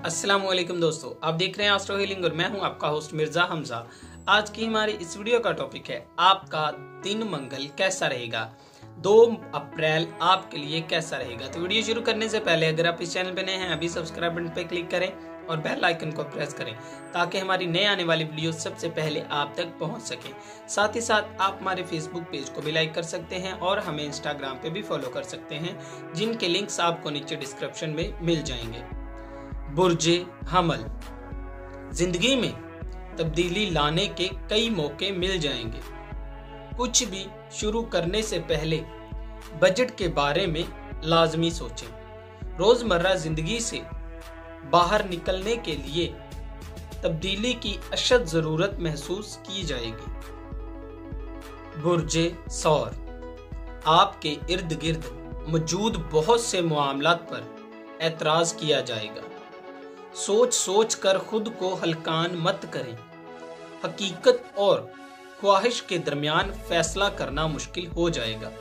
अस्सलाम वालेकुम दोस्तों, आप देख रहे हैं एस्ट्रो हीलिंग और मैं हूं आपका होस्ट मिर्जा हमजा। आज की हमारी इस वीडियो का टॉपिक है आपका दिन मंगल कैसा रहेगा, 2 अप्रैल आपके लिए कैसा रहेगा। तो वीडियो शुरू करने से पहले अगर आप इस चैनल पे नए हैं अभी सब्सक्राइब बटन पे क्लिक करें और बेल आइकन को प्रेस करें ताकि हमारी नए आने वाली वीडियो सबसे पहले आप तक पहुंच सके। साथ ही साथ आप हमारे फेसबुक पेज को भी लाइक कर सकते हैं और हमें इंस्टाग्राम पे भी फॉलो कर सकते हैं, जिनके लिंक्स आपको नीचे डिस्क्रिप्शन में मिल जाएंगे। बुर्जे हमल, जिंदगी में तब्दीली लाने के कई मौके मिल जाएंगे। कुछ भी शुरू करने से पहले बजट के बारे में लाजमी सोचें। रोजमर्रा जिंदगी से बाहर निकलने के लिए तब्दीली की अशद जरूरत महसूस की जाएगी। बुर्जे सौर, आपके इर्द गिर्द मौजूद बहुत से मामलात पर एतराज किया जाएगा। सोच सोच कर खुद को हल्कान मत करें। हकीकत और ख्वाहिश के दरमियान फैसला करना मुश्किल हो जाएगा।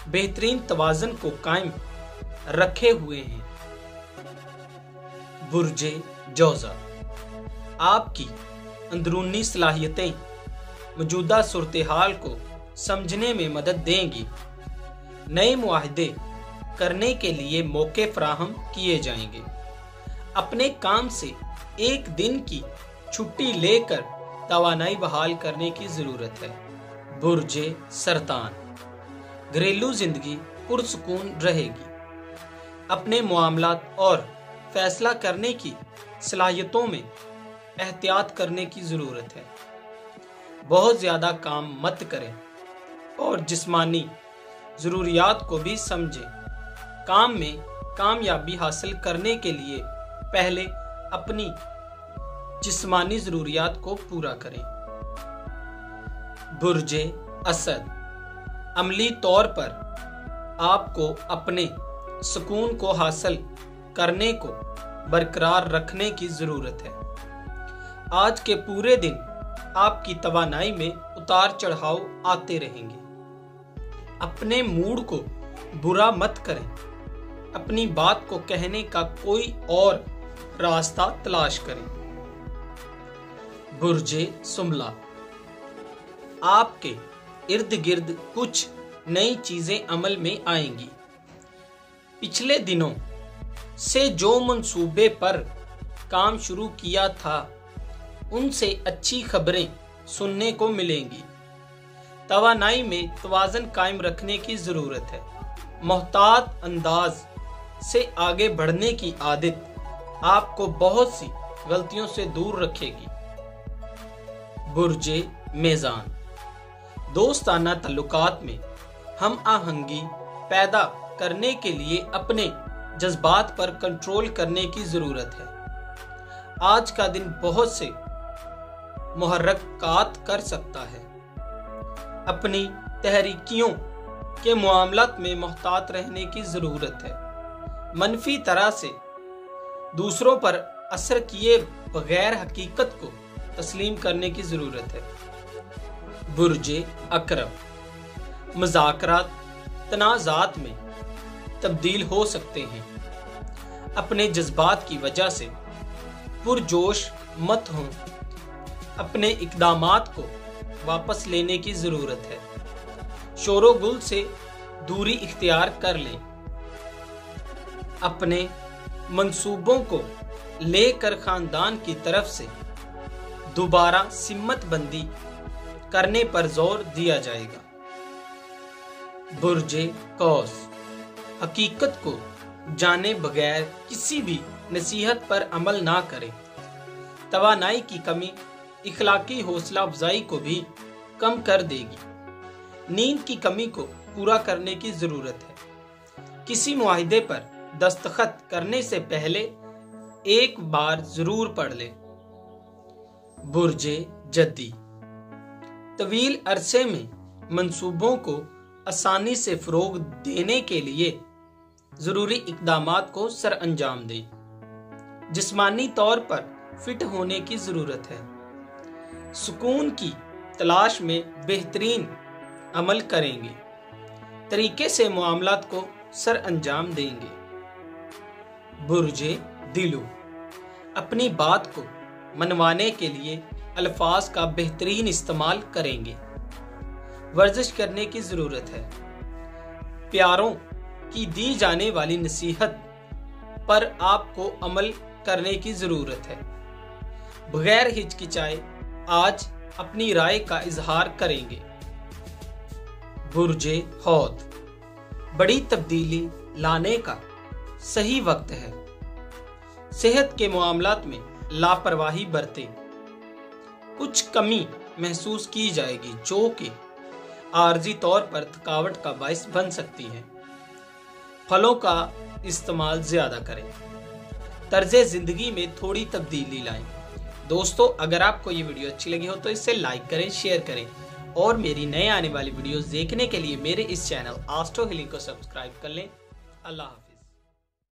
बेहतरीन तवाज़ुन को कायम रखे हुए हैं। बुर्जे जौज़ा, आपकी अंदरूनी सलाहियतें मौजूदा सूरत-ए-हाल को समझने में मदद देंगी। नए मुआहदे करने के लिए मौके फराहम किए जाएंगे। अपने काम से एक दिन की छुट्टी लेकर तवानाई बहाल करने की जरूरत है। बुर्जे सरतान, घरेलू जिंदगी पुरसुकून रहेगी। अपने मामलात और फैसला करने की सलाहियतों में एहतियात करने की जरूरत है। बहुत ज्यादा काम मत करें और जिस्मानी जरूरियात को भी समझें। काम में कामयाबी हासिल करने के लिए पहले अपनी जिस्मानी जरूरियात को पूरा करें। बुर्जे असद, अमली तौर पर आपको अपने सुकून को हासिल करने को बरकरार रखने की जरूरत है। आज के पूरे दिन आपकी तवानाई में उतार चढ़ाव आते रहेंगे। अपने मूड को बुरा मत करें। अपनी बात को कहने का कोई और रास्ता तलाश करें। बुर्जे सुमला, आपके इर्द गिर्द कुछ नई चीजें अमल में आएंगी। पिछले दिनों से जो मंसूबे पर काम शुरू किया था उनसे अच्छी खबरें सुनने को मिलेंगी। तवानाई में तवाज़ुन कायम रखने की जरूरत है। मोहतात अंदाज से आगे बढ़ने की आदत आपको बहुत सी गलतियों से दूर रखेगी। बुर्जे मेज़ान, दोस्ताना ताल्लुकात में हम आहंगी पैदा करने के लिए अपने जज्बात पर कंट्रोल करने की जरूरत है। आज का दिन बहुत से मुहर्रकात कर सकता है। अपनी तहरीकियों के मामलात में मोहतात रहने की जरूरत है। मनफी तरह से दूसरों पर असर किए बगैर हकीकत को तस्लीम करने की जरूरत है। बुर्जे अकरम, मुज़ाकरात तनाज़ात में तब्दील हो सकते हैं। अपने जज्बात की वजह से पुरजोश मत हों। अपने इक़दामात को वापस लेने की जरूरत है। शोरोगुल से दूरी इख्तियार कर लें। अपने मंसूबों को लेकर खानदान की तरफ से दोबारा सिम्मत बंदी करने पर जोर दिया जाएगा। बुर्जे कौस, हकीकत को जाने बगैर किसी भी नसीहत पर अमल ना करें। तवानाई की कमी इखलाकी हौसला अफजाई को भी कम कर देगी। नींद की कमी को पूरा करने की जरूरत है। किसी मुआहिदे पर दस्तखत करने से पहले एक बार जरूर पढ़ लें। बुर्जे जद्दी, तवील अरसे में मंसूबों को आसानी से फरोग देने के लिए जरूरी इकदामात को सर अंजाम दें। जिस्मानी तौर पर फिट होने की जरूरत है। सुकून की तलाश में बेहतरीन अमल करेंगे। तरीके से मामलात को सर अंजाम देंगे। बुर्जे दिलू, अपनी बात को मनवाने के लिए अल्फाज का बेहतरीन इस्तेमाल करेंगे। वर्जिश करने की जरूरत है। प्यारों की दी जाने वाली नसीहत पर आपको अमल करने की जरूरत है। बगैर हिचकिचाए आज अपनी राय का इजहार करेंगे। बुर्जे हौद, बड़ी तब्दीली लाने का सही वक्त है। सेहत के मामलात में लापरवाही बरतें। कुछ कमी महसूस की जाएगी जो कि आर्जी तौर पर थकावट का बायस बन सकती है। फलों का इस्तेमाल ज्यादा करें। तर्जे जिंदगी में थोड़ी तब्दीली लाएं। दोस्तों, अगर आपको ये वीडियो अच्छी लगी हो तो इसे लाइक करें, शेयर करें और मेरी नए आने वाली वीडियोस देखने के लिए मेरे इस चैनल एस्ट्रो हीलिंग को सब्सक्राइब कर लें। अल्लाह हाफ़िज़।